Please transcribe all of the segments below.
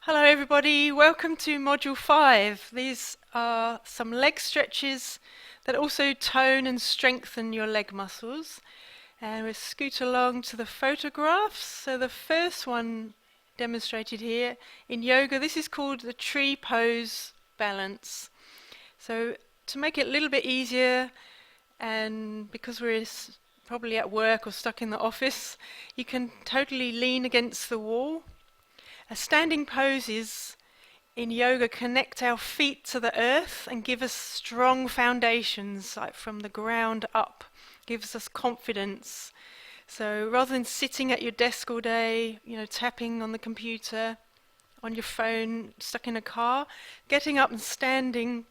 Hello everybody, welcome to Module 5. These are some leg stretches that also tone and strengthen your leg muscles. And we'll scoot along to the photographs. So the first one demonstrated here in yoga, this is called the tree pose balance. So to make it a little bit easier, and because we're probably at work or stuck in the office, you can totally lean against the wall. A standing poses in yoga connect our feet to the earth and give us strong foundations, like from the ground up, gives us confidence. So rather than sitting at your desk all day, tapping on the computer, on your phone, stuck in a car, getting up and standing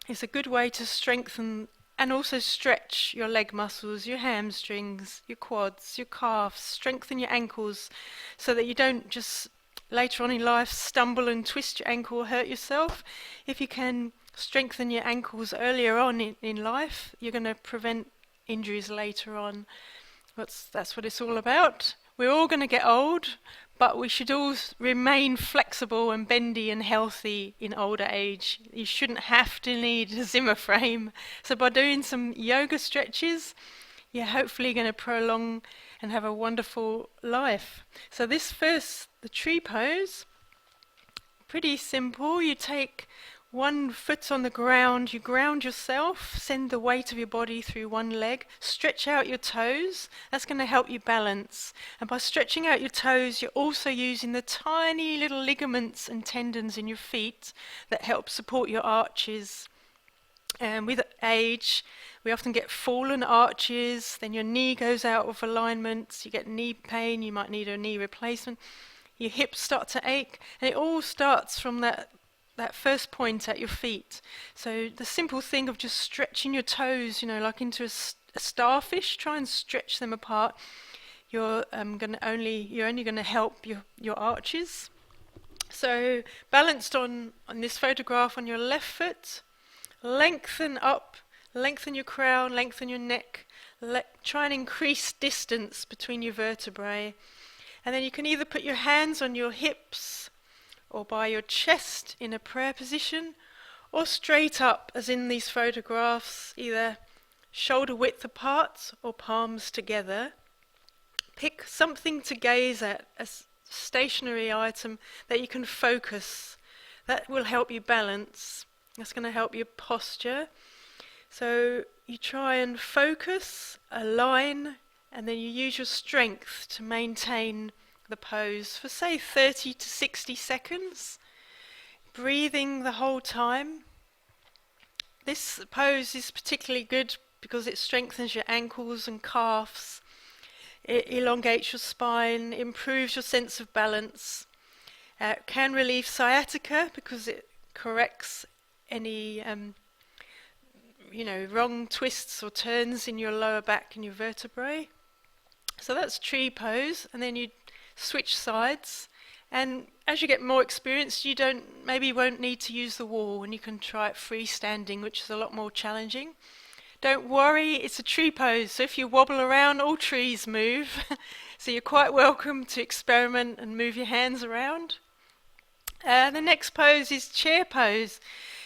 is a good way to strengthen and also stretch your leg muscles, your hamstrings, your quads, your calves, strengthen your ankles so that you don't just later on in life stumble and twist your ankle or hurt yourself. If you can strengthen your ankles earlier on in life, you're going to prevent injuries later on. That's what it's all about. We're all going to get old, but we should all remain flexible and bendy and healthy in older age. You shouldn't have to need a Zimmer frame. So by doing some yoga stretches, you're hopefully going to prolong and have a wonderful life. So this first, the tree pose, pretty simple. You take one foot on the ground, you ground yourself, send the weight of your body through one leg, stretch out your toes. That's going to help you balance. And by stretching out your toes, you're also using the tiny little ligaments and tendons in your feet that help support your arches. And with age, we often get fallen arches, then your knee goes out of alignment, you get knee pain, you might need a knee replacement, your hips start to ache, and it all starts from that first point at your feet. So the simple thing of just stretching your toes, like into a starfish, try and stretch them apart. You're only going to help your arches. So balanced on this photograph on your left foot, lengthen up, lengthen your crown, lengthen your neck. Try and increase distance between your vertebrae. And then you can either put your hands on your hips or by your chest in a prayer position, or straight up as in these photographs, either shoulder width apart or palms together. Pick something to gaze at, a stationary item that you can focus. That will help you balance. That's going to help your posture. So you try and focus, align, and then you use your strength to maintain the pose for say 30 to 60 seconds. Breathing the whole time. This pose is particularly good because it strengthens your ankles and calves. It elongates your spine, improves your sense of balance. It can relieve sciatica because it corrects any wrong twists or turns in your lower back and your vertebrae. So that's tree pose, and then you switch sides, and as you get more experience, you won't need to use the wall, and you can try it freestanding, which is a lot more challenging. Don't worry, it's a tree pose, so if you wobble around, all trees move. So you're quite welcome to experiment and move your hands around. The next pose is chair pose,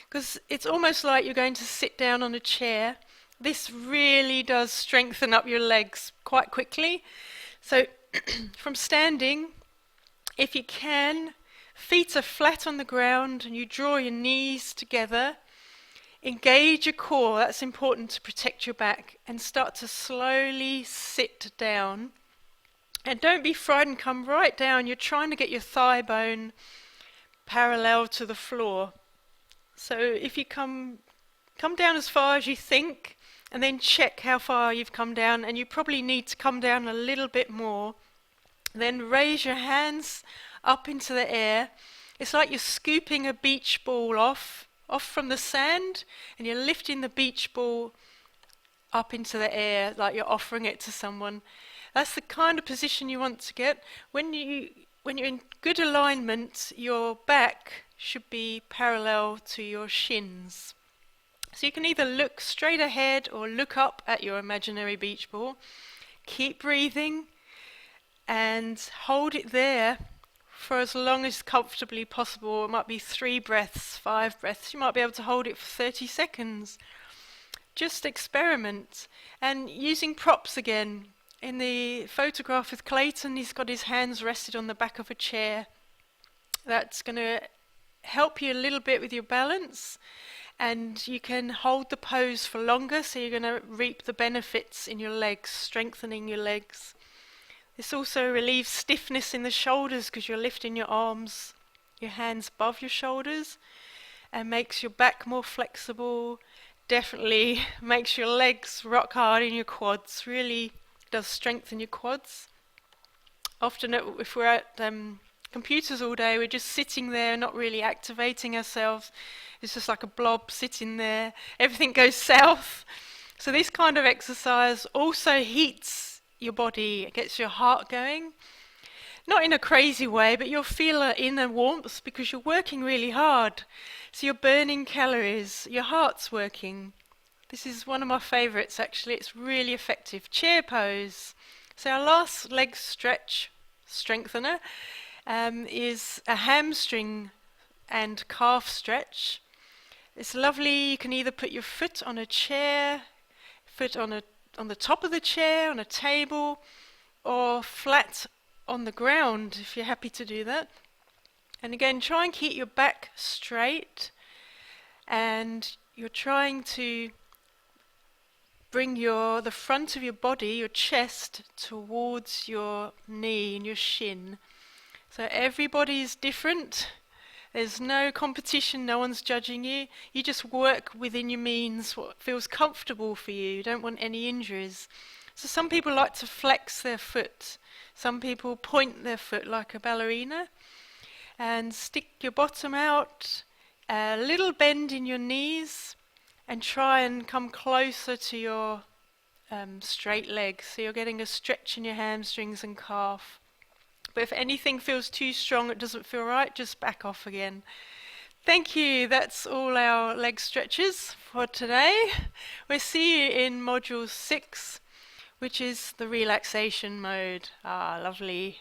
because it's almost like you're going to sit down on a chair. This really does strengthen up your legs quite quickly. So from standing, if you can, feet are flat on the ground and you draw your knees together. Engage your core, that's important to protect your back, and start to slowly sit down. And don't be frightened, come right down. You're trying to get your thigh bone parallel to the floor. So if you come down as far as you think, and then check how far you've come down, and you probably need to come down a little bit more. Then raise your hands up into the air. It's like you're scooping a beach ball off from the sand, and you're lifting the beach ball up into the air like you're offering it to someone. That's the kind of position you want to get. When you're in good alignment, your back should be parallel to your shins. So you can either look straight ahead or look up at your imaginary beach ball. Keep breathing and hold it there for as long as comfortably possible. It might be 3 breaths, 5 breaths. You might be able to hold it for 30 seconds. Just experiment. And using props again. In the photograph with Clayton, he's got his hands rested on the back of a chair. That's going to help you a little bit with your balance, and you can hold the pose for longer, so you're going to reap the benefits in your legs, strengthening your legs. This also relieves stiffness in the shoulders because you're lifting your arms, your hands above your shoulders, and makes your back more flexible. Definitely makes your legs rock hard in your quads, really does strengthen your quads. Often if we're at computers all day, we're just sitting there, not really activating ourselves. It's just like a blob sitting there. Everything goes south. So this kind of exercise also heats your body. It gets your heart going. Not in a crazy way, but you'll feel an inner warmth because you're working really hard. So you're burning calories. Your heart's working. This is one of my favourites, actually. It's really effective. Chair pose. So our last leg stretch strengthener is a hamstring and calf stretch. It's lovely. You can either put your foot on a chair, foot on the top of the chair, on a table, or flat on the ground if you're happy to do that. And again, try and keep your back straight, and you're trying to bring the front of your body, your chest, towards your knee and your shin. So everybody is different. There's no competition, no one's judging you. You just work within your means, what feels comfortable for you. You don't want any injuries. So some people like to flex their foot. Some people point their foot like a ballerina. And stick your bottom out, a little bend in your knees, and try and come closer to your straight legs. So you're getting a stretch in your hamstrings and calf. But if anything feels too strong, it doesn't feel right, just back off again. Thank you. That's all our leg stretches for today. We'll see you in module 6, which is the relaxation mode. Ah, lovely.